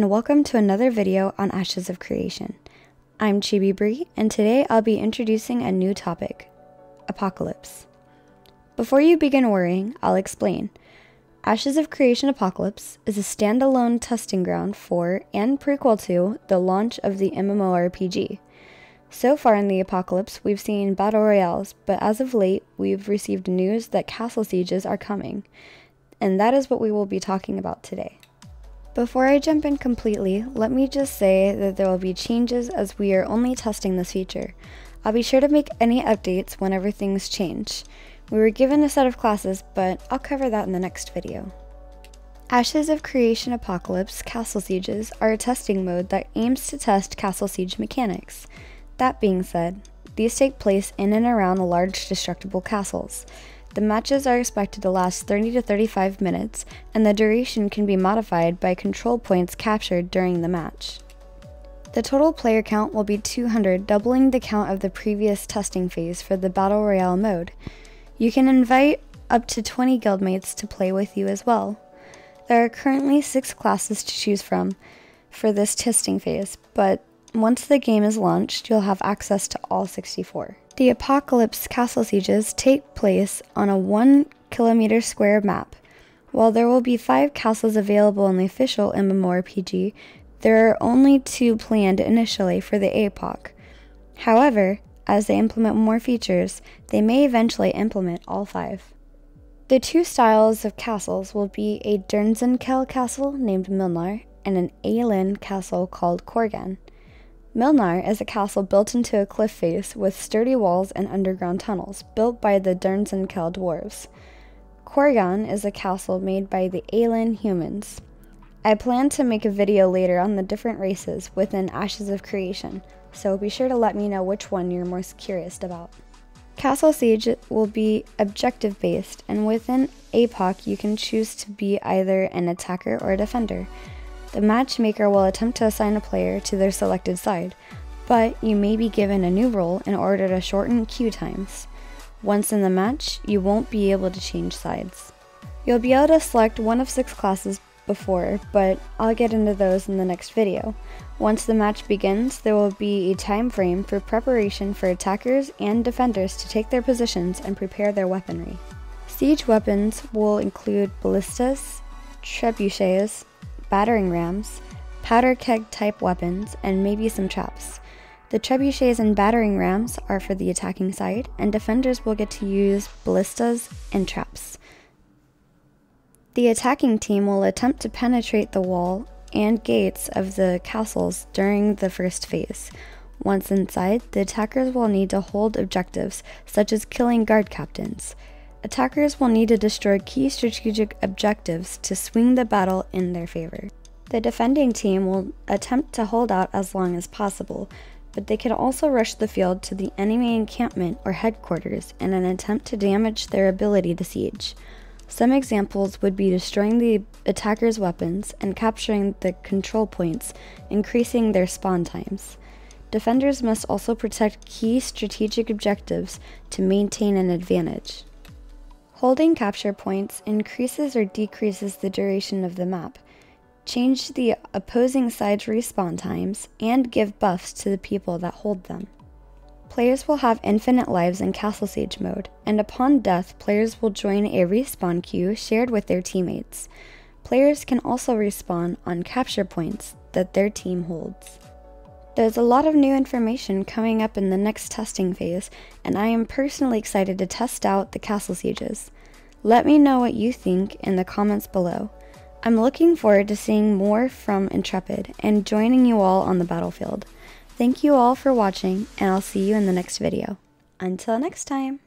and welcome to another video on Ashes of Creation. I'm Chibi Bree, and today I'll be introducing a new topic, Apocalypse. Before you begin worrying, I'll explain. Ashes of Creation Apocalypse is a standalone testing ground for, and prequel to, the launch of the MMORPG. So far in the Apocalypse, we've seen battle royales, but as of late, we've received news that castle sieges are coming, and that is what we will be talking about today. Before I jump in completely, let me just say that there will be changes as we are only testing this feature. I'll be sure to make any updates whenever things change. We were given a set of classes, but I'll cover that in the next video. Ashes of Creation Apocalypse Castle Sieges are a testing mode that aims to test castle siege mechanics. That being said, these take place in and around large destructible castles. The matches are expected to last 30 to 35 minutes, and the duration can be modified by control points captured during the match. The total player count will be 200, doubling the count of the previous testing phase for the Battle Royale mode. You can invite up to 20 guildmates to play with you as well. There are currently 6 classes to choose from for this testing phase, but once the game is launched, you'll have access to all 64. The Apocalypse Castle Sieges take place on a 1 kilometer square map. While there will be 5 castles available in the official MMORPG, there are only 2 planned initially for the APOC. However, as they implement more features, they may eventually implement all 5. The 2 styles of castles will be a Durnzenkel castle named Milnar and an Aelin castle called Korgan. Milnar is a castle built into a cliff face with sturdy walls and underground tunnels, built by the Durnzenkel dwarves. Korgan is a castle made by the Aelin humans. I plan to make a video later on the different races within Ashes of Creation, so be sure to let me know which one you're most curious about. Castle Siege will be objective based, and within APOC you can choose to be either an attacker or a defender. The matchmaker will attempt to assign a player to their selected side, but you may be given a new role in order to shorten queue times. Once in the match, you won't be able to change sides. You'll be able to select one of 6 classes before, but I'll get into those in the next video. Once the match begins, there will be a time frame for preparation for attackers and defenders to take their positions and prepare their weaponry. Siege weapons will include ballistas, trebuchets, battering rams, powder keg type weapons, and maybe some traps. The trebuchets and battering rams are for the attacking side, and defenders will get to use ballistas and traps. The attacking team will attempt to penetrate the wall and gates of the castles during the first phase. Once inside, the attackers will need to hold objectives, such as killing guard captains. Attackers will need to destroy key strategic objectives to swing the battle in their favor. The defending team will attempt to hold out as long as possible, but they can also rush the field to the enemy encampment or headquarters in an attempt to damage their ability to siege. Some examples would be destroying the attackers' weapons and capturing the control points, increasing their spawn times. Defenders must also protect key strategic objectives to maintain an advantage. Holding capture points increases or decreases the duration of the map, change the opposing side's respawn times, and give buffs to the people that hold them. Players will have infinite lives in Castle Siege mode, and upon death, players will join a respawn queue shared with their teammates. Players can also respawn on capture points that their team holds. There's a lot of new information coming up in the next testing phase, and I am personally excited to test out the castle sieges. Let me know what you think in the comments below. I'm looking forward to seeing more from Intrepid and joining you all on the battlefield. Thank you all for watching, and I'll see you in the next video. Until next time!